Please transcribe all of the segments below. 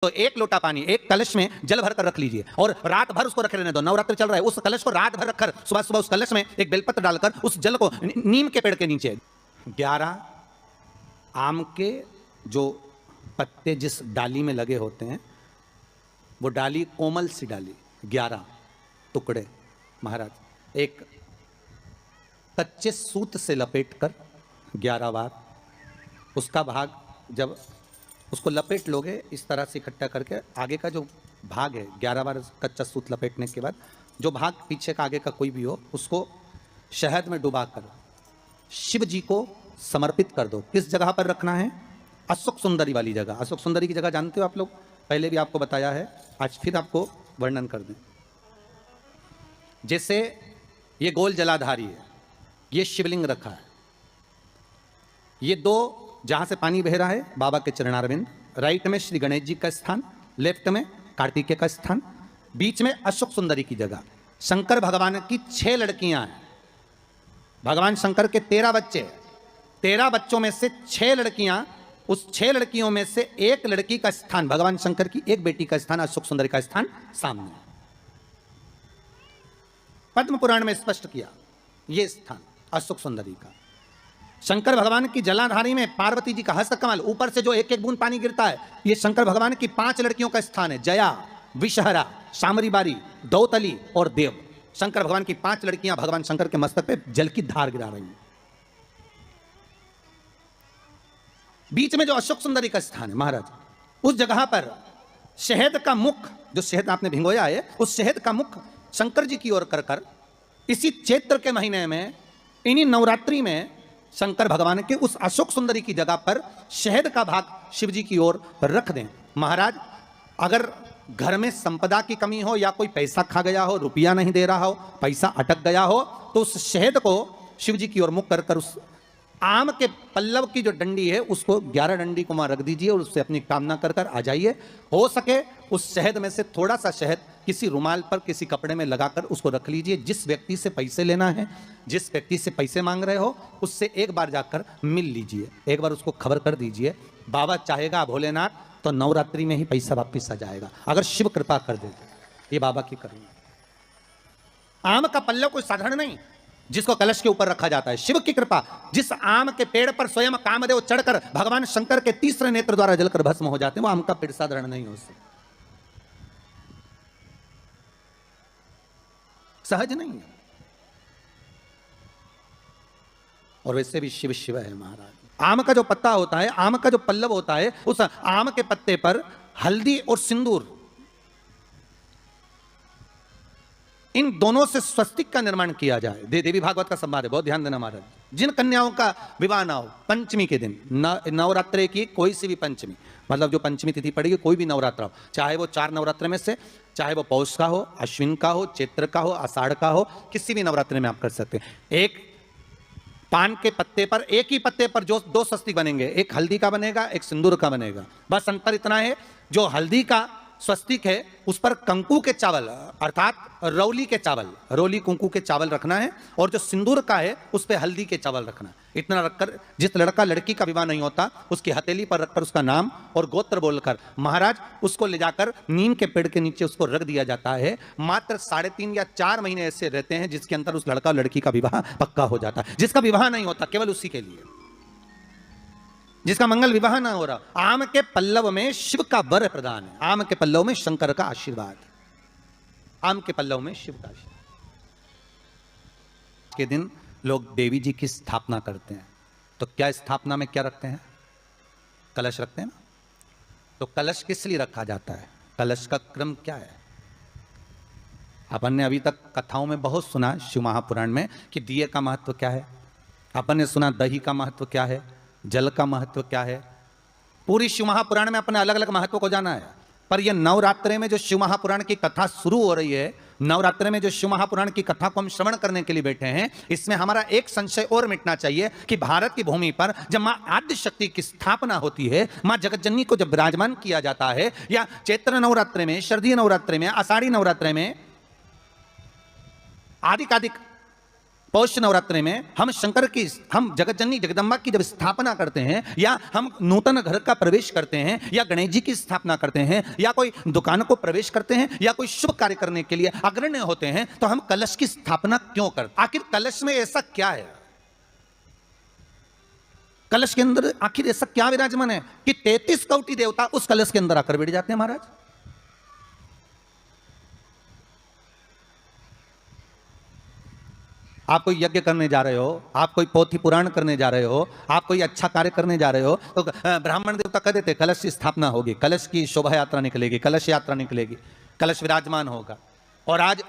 तो एक लोटा पानी एक कलश में जल भर कर रख लीजिए और रात भर उसको रखे रहने दो। नवरात्र चल रहा है, उस कलश को रात भर रखकर सुबह सुबह उस कलश में एक बेलपत्र डालकर उस जल को नीम के पेड़ के नीचे 11 आम के जो पत्ते जिस डाली में लगे होते हैं वो डाली कोमल सी डाली 11 टुकड़े महाराज एक कच्चे सूत से लपेटकर 11 बार उसका भाग जब उसको लपेट लोगे इस तरह से इकट्ठा करके आगे का जो भाग है 11 बार कच्चा सूत लपेटने के बाद जो भाग पीछे का आगे का कोई भी हो उसको शहद में डुबाकर शिव जी को समर्पित कर दो। किस जगह पर रखना है? अशोक सुंदरी वाली जगह। अशोक सुंदरी की जगह जानते हो आप लोग, पहले भी आपको बताया है, आज फिर आपको वर्णन कर दें। जैसे ये गोल जलाधारी है, ये शिवलिंग रखा है, ये दो जहां से पानी बह रहा है बाबा के चरणारविंद, राइट में श्री गणेश जी का स्थान, लेफ्ट में कार्तिकेय का स्थान, बीच में अशोक सुंदरी की जगह। शंकर भगवान की 6 लड़कियां हैं। भगवान शंकर के 13 बच्चे, 13 बच्चों में से 6 लड़कियां, उस 6 लड़कियों में से एक लड़की का स्थान, भगवान शंकर की एक बेटी का स्थान, अशोक सुंदरी का स्थान सामने पद्म पुराण में स्पष्ट किया। यह स्थान अशोक सुंदरी का। शंकर भगवान की जलाधारी में पार्वती जी का हस्तकमल, ऊपर से जो एक एक बूंद पानी गिरता है, यह शंकर भगवान की 5 लड़कियों का स्थान है। जया, विषहरा, शामरी बारी, दौतली और देव। शंकर भगवान की 5 लड़कियां भगवान शंकर के मस्तक पे जल की धार गिरा रही हैं। बीच में जो अशोक सुंदरी का स्थान है महाराज, उस जगह पर शहद का मुख, जो शहद आपने भिगोया है, उस शहद का मुख शंकर जी की ओर कर कर इसी चैत्र के महीने में, इन्हीं नवरात्रि में शंकर भगवान के उस अशोक सुंदरी की जगह पर शहद का भाग शिव जी की ओर रख दें। महाराज अगर घर में संपदा की कमी हो या कोई पैसा खा गया हो, रुपया नहीं दे रहा हो, पैसा अटक गया हो, तो उस शहद को शिव जी की ओर मुख कर कर उस आम के पल्लव की जो डंडी है उसको 11 डंडी को वहां रख दीजिए और उससे अपनी कामना कर कर आ जाइए। हो सके उस शहद में से थोड़ा सा शहद किसी रुमाल पर किसी कपड़े में लगाकर उसको रख लीजिए। जिस व्यक्ति से पैसे लेना है, जिस व्यक्ति से पैसे मांग रहे हो, उससे एक बार जाकर मिल लीजिए, एक बार उसको खबर कर दीजिए। बाबा चाहेगा भोलेनाथ तो नवरात्रि में ही पैसा वापिस आ जाएगा, अगर शिव कृपा कर दे। ये बाबा की करुणा। आम का पल्लव कोई साधारण नहीं जिसको कलश के ऊपर रखा जाता है, शिव की कृपा। जिस आम के पेड़ पर स्वयं कामदेव चढ़कर भगवान शंकर के तीसरे नेत्र द्वारा जलकर भस्म हो जाते हैं, वो आम का पेड़ साधारण नहीं हो सकता, सहज नहीं है। और वैसे भी शिव शिव है महाराज। आम का जो पत्ता होता है, आम का जो पल्लव होता है, उस आम के पत्ते पर हल्दी और सिंदूर, इन दोनों से स्वस्तिक का निर्माण किया जाए। देवी भागवत का संवाद है, बहुत ध्यान देना महाराज। जिन कन्याओं का विवाह ना हो, पंचमी के दिन, नवरात्रे की कोई सी भी पंचमी, मतलब जो पंचमी तिथि पड़ेगी, कोई भी नवरात्र हो, चाहे वो 4 नवरात्र में से, चाहे वो पौष का हो, अश्विन का हो, चैत्र का हो, आषाढ़ का हो, किसी भी नवरात्र में आप कर सकते हैं। एक पान के पत्ते पर, एक ही पत्ते पर जो 2 स्वस्तिक बनेंगे, एक हल्दी का बनेगा, एक सिंदूर का बनेगा। बस अंतर इतना है, जो हल्दी का स्वस्तिक है उस पर कंकु के चावल अर्थात रौली के चावल, रौली कुंकू के चावल रखना है, और जो सिंदूर का है उस पर हल्दी के चावल रखना है। इतना रखकर जिस लड़का लड़की का विवाह नहीं होता उसकी हथेली पर रखकर उसका नाम और गोत्र बोलकर महाराज उसको ले जाकर नीम के पेड़ के नीचे उसको रख दिया जाता है। मात्र 3.5 या 4 महीने ऐसे रहते हैं जिसके अंदर उस लड़का लड़की का विवाह पक्का हो जाता है। जिसका विवाह नहीं होता केवल उसी के लिए, जिसका मंगल विवाह ना हो रहा। आम के पल्लव में शिव का वर प्रदान है, आम के पल्लव में शंकर का आशीर्वाद, आम के पल्लव में शिव का आशीर्वाद। के दिन लोग देवी जी की स्थापना करते हैं, तो क्या स्थापना में क्या रखते हैं? कलश रखते हैं ना। तो कलश किस लिए रखा जाता है? कलश का क्रम क्या है? अपन ने अभी तक कथाओं में बहुत सुना, शिव महापुराण में, कि दिए का महत्व क्या है। अपन ने सुना दही का महत्व क्या है, जल का महत्व क्या है। पूरी शिव महापुराण में अपने अलग अलग महत्व को जाना है। पर यह नवरात्रे में जो शिव महापुराण की कथा शुरू हो रही है, नवरात्रे में जो शिव महापुराण की कथा को हम श्रवण करने के लिए बैठे हैं, इसमें हमारा एक संशय और मिटना चाहिए कि भारत की भूमि पर जब मां आद्य शक्ति की स्थापना होती है, मां जगतजननी को जब विराजमान किया जाता है, या चैत्र नवरात्रे में, शरदीय नवरात्रे में, आषाढ़ी नवरात्रे में, आदिकादिक पौष नवरात्रि में हम जगत जननी जगदम्बा की जब स्थापना करते हैं, या हम नूतन घर का प्रवेश करते हैं, या गणेश जी की स्थापना करते हैं, या कोई दुकान को प्रवेश करते हैं, या कोई शुभ कार्य करने के लिए अग्रण्य होते हैं, तो हम कलश की स्थापना क्यों करते? आखिर कलश में ऐसा क्या है? कलश के अंदर आखिर ऐसा क्या विराजमान है कि 33 कोटि देवता उस कलश के अंदर आकर बैठ जाते हैं महाराज? आप कोई यज्ञ करने जा रहे हो, आप कोई पोथी पुराण करने जा रहे हो, आप कोई अच्छा कार्य करने जा रहे हो, तो ब्राह्मण देवता कह देते कलश की स्थापना होगी, कलश की शोभा यात्रा निकलेगी, कलश यात्रा निकलेगी, कलश विराजमान होगा। और आज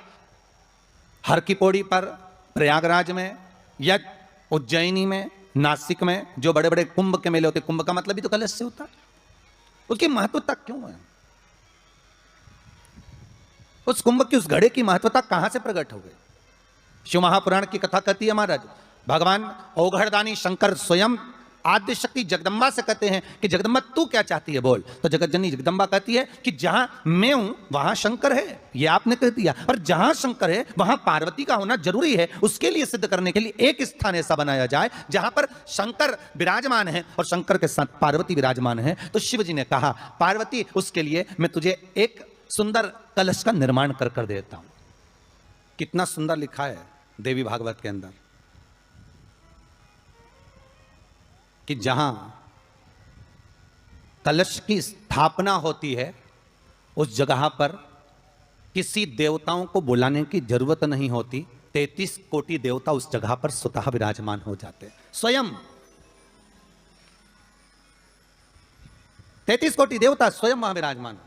हर की पौड़ी पर, प्रयागराज में या उज्जैनी में, नासिक में जो बड़े बड़े कुंभ के मेले होते, कुंभ का मतलब भी तो कलश से होता है। उसकी महत्वता क्यों है? उस कुंभ की, उस घड़े की महत्वता कहां से प्रकट हो गई? शिव महापुराण की कथा कहती है महाराज, भगवान औघड़दानी शंकर स्वयं आद्य शक्ति जगदम्बा से कहते हैं कि जगदम्बा तू क्या चाहती है बोल। तो जगत जननी जगदम्बा कहती है कि जहां मैं हूं वहां शंकर है, ये आपने कह दिया, और जहां शंकर है वहां पार्वती का होना जरूरी है। उसके लिए सिद्ध करने के लिए एक स्थान ऐसा बनाया जाए जहां पर शंकर विराजमान है और शंकर के साथ पार्वती विराजमान है। तो शिव जी ने कहा पार्वती, उसके लिए मैं तुझे एक सुंदर कलश का निर्माण कर देता हूं। कितना सुंदर लिखा है देवी भागवत के अंदर कि जहां कलश की स्थापना होती है उस जगह पर किसी देवताओं को बुलाने की जरूरत नहीं होती। 33 कोटि देवता उस जगह पर स्वतः विराजमान हो जाते हैं। स्वयं 33 कोटि देवता स्वयं वहां विराजमान।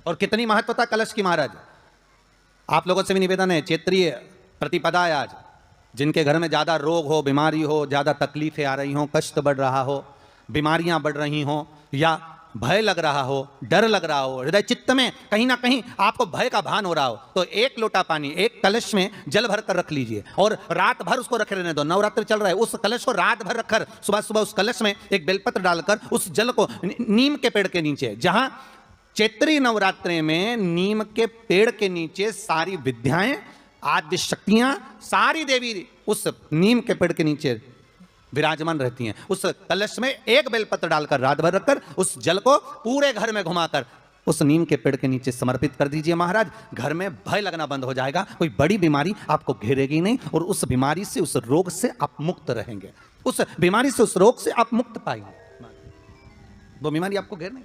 और कितनी महत्वता कलश की महाराज। आप लोगों से भी निवेदन है, क्षेत्रीय प्रतिपदा है आज, जिनके घर में ज़्यादा रोग हो, बीमारी हो, ज़्यादा तकलीफें आ रही हों, कष्ट बढ़ रहा हो, बीमारियां बढ़ रही हों, या भय लग रहा हो, डर लग रहा हो, हृदय चित्त में कहीं ना कहीं आपको भय का भान हो रहा हो, तो एक लोटा पानी, एक कलश में जल भर कर रख लीजिए और रात भर उसको रखे रहने दो। नवरात्र चल रहा है, उस कलश को रात भर रखकर सुबह सुबह उस कलश में एक बेलपत्र डालकर उस जल को नीम के पेड़ के नीचे, जहां चैत्री नवरात्रि में नीम के पेड़ के नीचे सारी विद्याएं, आद्य शक्तियां, सारी देवी उस नीम के पेड़ के नीचे विराजमान रहती हैं। उस कलश में एक बेलपत्र डालकर रात भर रखकर उस जल को पूरे घर में घुमाकर उस नीम के पेड़ के नीचे समर्पित कर दीजिए महाराज। घर में भय लगना बंद हो जाएगा, कोई बड़ी बीमारी आपको घेरेगी नहीं और उस बीमारी से, उस रोग से आप मुक्त रहेंगे। उस बीमारी से, उस रोग से आप मुक्त पाएंगे, वो बीमारी आपको घेर नहीं।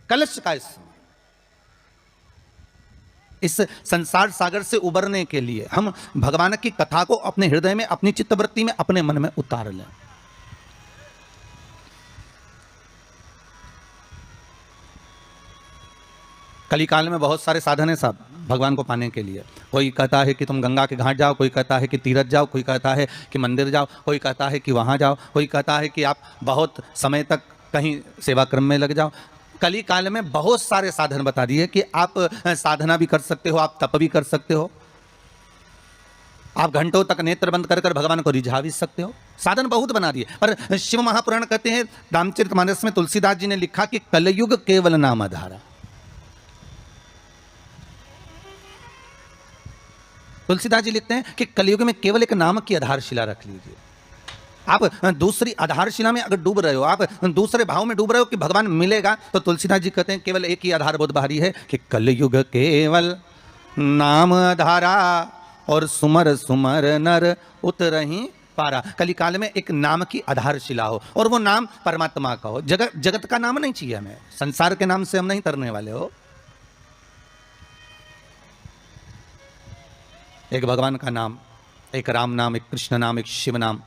कलश का इस संसार सागर से उबरने के लिए हम भगवान की कथा को अपने हृदय में, अपनी चित्तवृत्ति में, अपने मन में उतार लें। कलिकाल में बहुत सारे साधन है साहब भगवान को पाने के लिए। कोई कहता है कि तुम गंगा के घाट जाओ, कोई कहता है कि तीरथ जाओ, कोई कहता है कि मंदिर जाओ, कोई कहता है कि वहां जाओ, कोई कहता है कि आप बहुत समय तक कहीं सेवा क्रम में लग जाओ। कली काल में बहुत सारे साधन बता दिए कि आप साधना भी कर सकते हो, आप तप भी कर सकते हो, आप घंटों तक नेत्र बंद कर भगवान को रिझा भी सकते हो। साधन बहुत बना दिए। पर शिव महापुराण कहते हैं, रामचरितमानस में तुलसीदास जी ने लिखा कि कलयुग केवल नाम आधारा। तुलसीदास जी लिखते हैं कि कलयुग में केवल एक नाम की आधारशिला रख लीजिए। आप दूसरी आधारशिला में अगर डूब रहे हो, आप दूसरे भाव में डूब रहे हो कि भगवान मिलेगा, तो तुलसीदास जी कहते हैं केवल एक ही आधार बहुत भारी है कि कलयुग केवल नाम आधारा और सुमर सुमर नर उतरहि पारा। कलिकाल में एक नाम की आधारशिला हो और वो नाम परमात्मा का हो। जगत का नाम नहीं चाहिए हमें, संसार के नाम से हम नहीं तरने वाले हो। एक भगवान का नाम, एक राम नाम, एक कृष्ण नाम, एक शिव नाम,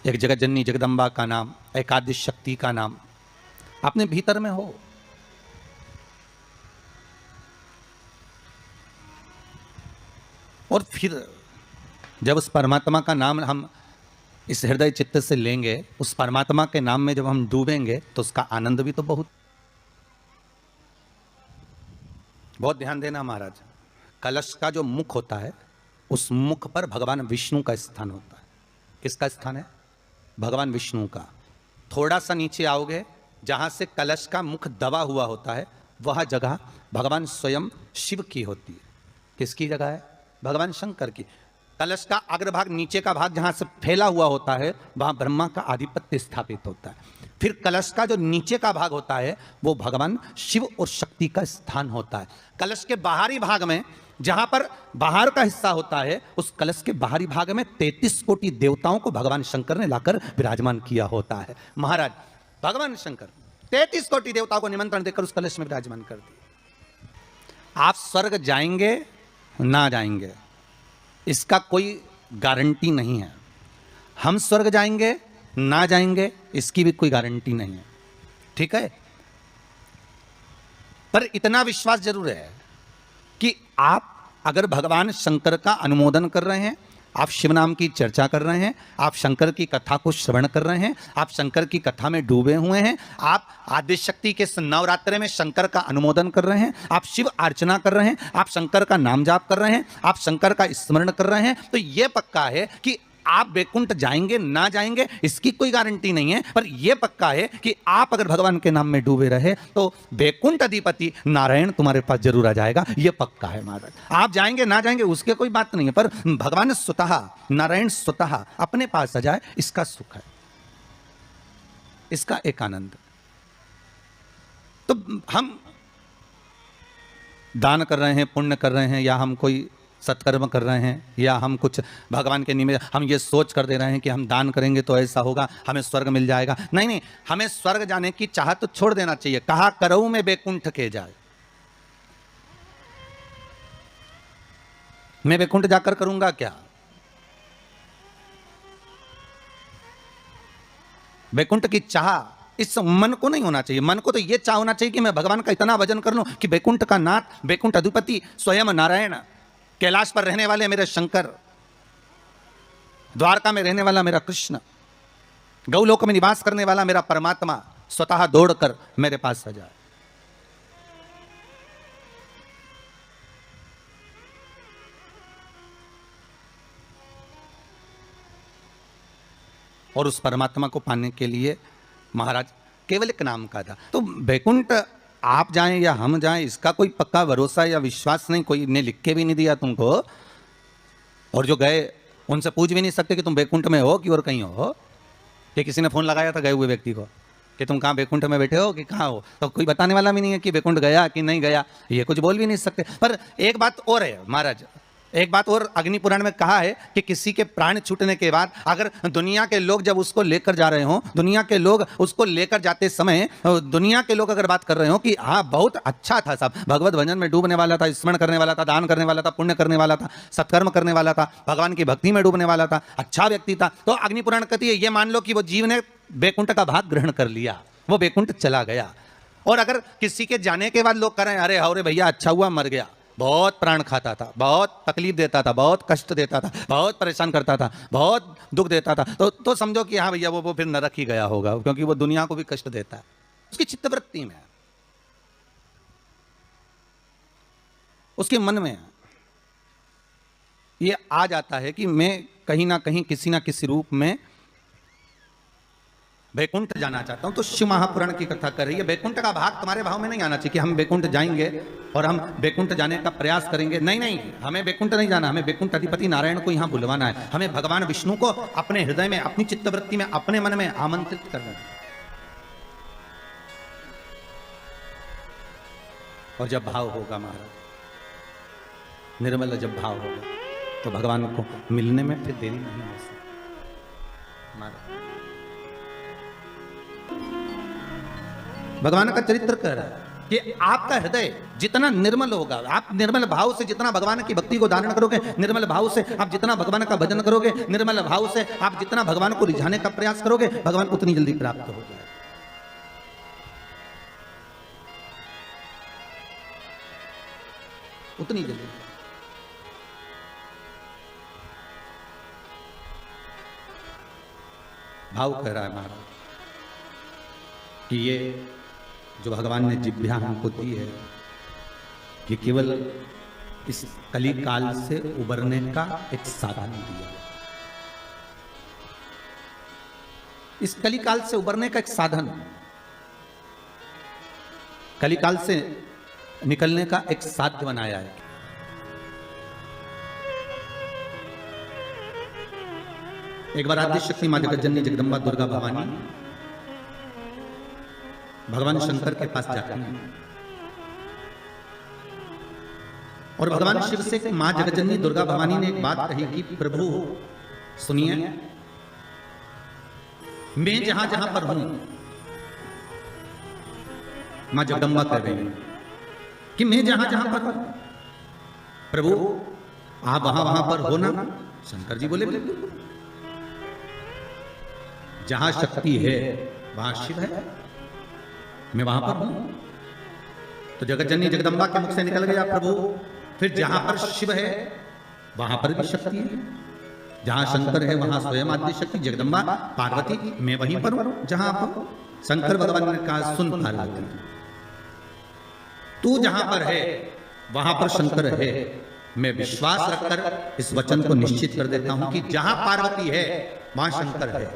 एक जगत जननी जगदम्बा का नाम, एक आद्य शक्ति का नाम अपने भीतर में हो। और फिर जब उस परमात्मा का नाम हम इस हृदय चित्त से लेंगे, उस परमात्मा के नाम में जब हम डूबेंगे, तो उसका आनंद भी तो बहुत ध्यान देना महाराज। कलश का जो मुख होता है, उस मुख पर भगवान विष्णु का स्थान होता है। किसका स्थान है? भगवान विष्णु का। थोड़ा सा नीचे आओगे, जहां से कलश का मुख दबा हुआ होता है, वह जगह भगवान स्वयं शिव की होती है। किसकी जगह है? भगवान शंकर की। कलश का अग्रभाग, नीचे का भाग जहां से फैला हुआ होता है, वहां ब्रह्मा का आधिपत्य स्थापित होता है। फिर कलश का जो नीचे का भाग होता है वो भगवान शिव और शक्ति का स्थान होता है। कलश के बाहरी भाग में, जहां पर बाहर का हिस्सा होता है, उस कलश के बाहरी भाग में 33 कोटि देवताओं को भगवान शंकर ने लाकर विराजमान किया होता है। महाराज भगवान शंकर 33 कोटि देवताओं को निमंत्रण देकर उस कलश में विराजमान कर दिया। आप स्वर्ग जाएंगे ना जाएंगे इसका कोई गारंटी नहीं है। हम स्वर्ग जाएंगे ना जाएंगे इसकी भी कोई गारंटी नहीं है, ठीक है। पर इतना विश्वास जरूर है कि आप अगर भगवान शंकर का अनुमोदन कर रहे हैं, आप शिव नाम की चर्चा कर रहे हैं, आप शंकर की कथा को श्रवण कर रहे हैं, आप शंकर की कथा में डूबे हुए हैं, आप आदिशक्ति के नवरात्रे में शंकर का अनुमोदन कर रहे हैं, आप शिव अर्चना कर रहे हैं, आप शंकर का नाम जाप कर रहे हैं, आप शंकर का स्मरण कर रहे हैं, तो यह पक्का है कि आप वैकुंठ जाएंगे ना जाएंगे इसकी कोई गारंटी नहीं है। पर यह पक्का है कि आप अगर भगवान के नाम में डूबे रहे तो वैकुंठ अधिपति नारायण तुम्हारे पास जरूर आ जाएगा, यह पक्का है महाराज। आप जाएंगे ना जाएंगे उसके कोई बात नहीं है, पर भगवान स्वतः, नारायण स्वतः अपने पास आ जाए, इसका सुख है, इसका एक आनंद। तो हम दान कर रहे हैं, पुण्य कर रहे हैं, या हम कोई सत्कर्म कर रहे हैं, या हम कुछ भगवान के निमित्त हम ये सोच कर दे रहे हैं कि हम दान करेंगे तो ऐसा होगा, हमें स्वर्ग मिल जाएगा। नहीं नहीं, हमें स्वर्ग जाने की चाहत तो छोड़ देना चाहिए। कहा करऊं मैं वैकुंठ के जाए, मैं वैकुंठ जाकर करूंगा क्या? वैकुंठ की चाह इस मन को नहीं होना चाहिए। मन को तो यह चाह होना चाहिए कि मैं भगवान का इतना भजन कर लूं कि वैकुंठ का नाथ, वैकुंठ अधिपति स्वयं नारायण, कैलाश पर रहने वाले मेरे शंकर, द्वारका में रहने वाला मेरा कृष्ण, गौलोक में निवास करने वाला मेरा परमात्मा स्वतः दौड़कर मेरे पास आ जाए। और उस परमात्मा को पाने के लिए महाराज केवल एक नाम का था। तो वैकुंठ आप जाएं या हम जाएं इसका कोई पक्का भरोसा या विश्वास नहीं, कोई ने लिख के भी नहीं दिया तुमको। और जो गए उनसे पूछ भी नहीं सकते कि तुम वैकुंठ में हो कि और कहीं हो, कि किसी ने फोन लगाया था गए हुए व्यक्ति को कि तुम कहाँ वैकुंठ में बैठे हो कि कहाँ हो, तो कोई बताने वाला भी नहीं है कि वैकुंठ गया कि नहीं गया, ये कुछ बोल भी नहीं सकते। पर एक बात और है महाराज, एक बात और अग्नि पुराण में कहा है कि किसी के प्राण छूटने के बाद अगर दुनिया के लोग जब उसको लेकर जा रहे हो, दुनिया के लोग उसको लेकर जाते समय दुनिया के लोग अगर बात कर रहे हो कि हाँ बहुत अच्छा था साहब, भगवत भजन में डूबने वाला था, स्मरण करने वाला था, दान करने वाला था, पुण्य करने वाला था, सत्कर्म करने वाला था, भगवान की भक्ति में डूबने वाला था, अच्छा व्यक्ति था, तो अग्नि पुराण कहती है ये मान लो कि वो जीव ने वैकुंठ का भाग ग्रहण कर लिया, वो वैकुंठ चला गया। और अगर किसी के जाने के बाद लोग करें अरे अरे भैया अच्छा हुआ मर गया, बहुत प्राण खाता था, बहुत तकलीफ देता था, बहुत कष्ट देता था, बहुत परेशान करता था, बहुत दुख देता था, तो समझो कि हाँ भैया वो फिर नरक ही गया होगा, क्योंकि वो दुनिया को भी कष्ट देता है। उसकी चित्तवृत्ति में, उसके मन में ये आ जाता है कि मैं कहीं ना कहीं किसी ना किसी रूप में वैकुंठ जाना चाहता हूं। तो शिव महापुराण की कथा कर रही है, वैकुंठ का भाग तुम्हारे भाव में नहीं आना चाहिए कि हम वैकुंठ जाएंगे और हम वैकुंठ जाने का प्रयास करेंगे। नहीं नहीं, हमें वैकुंठ नहीं जाना, हमें वैकुंठ अधिपति नारायण को यहां बुलवाना है, हमें भगवान विष्णु को अपने हृदय में, अपनी चित्तवृत्ति में, अपने मन में आमंत्रित करना है। और जब भाव होगा महाराज, निर्मल जब भाव होगा तो भगवान को मिलने में फिर देरी नहीं हो सकती महाराज। भगवान का चरित्र कह रहा है कि आपका हृदय जितना निर्मल होगा, आप निर्मल भाव से जितना भगवान की भक्ति को धारण करोगे, निर्मल भाव से आप जितना भगवान का भजन करोगे, निर्मल भाव से आप जितना भगवान को रिझाने का प्रयास करोगे, भगवान उतनी जल्दी प्राप्त हो जाए। उतनी जल्दी। भाव कह रहा है महाराज कि ये जो भगवान ने जिभ्या हमको दी है, ये केवल इस कली काल से उबरने का एक साधन दिया है। इस कली काल से उबरने का एक साधन, कली काल से निकलने का एक साध्य बनाया है। एक बार आदि शक्ति माँ जगत जननी जगदम्बा दुर्गा भवानी भगवान शंकर के पास जाती हैं और भगवान शिव से मां जगतजननी दुर्गा भवानी ने एक बात कही कि प्रभु सुनिए, मैं जहां जहां पर हूं, मां जगदम्बा कह रही कि मैं जहां जहां पर हूं प्रभु आप वहां वहां पर हो ना। शंकर जी बोले जहां शक्ति है वहां शिव है, मैं वहां पर हूं। तो जगतजननी जगदम्बा के मुख से निकल गया प्रभु फिर जहां पर शिव है वहां पर भी शक्ति है, जहां शंकर है वहां स्वयं आदि शक्ति जगदम्बा पार्वती, मैं वहीं पर हूं जहां पर। शंकर भगवान ने कहा सुन पार्वती, तू जहां पर है वहां पर शंकर है। मैं विश्वास रखकर इस वचन को निश्चित कर देता हूं कि जहां पार्वती है वहां शंकर है।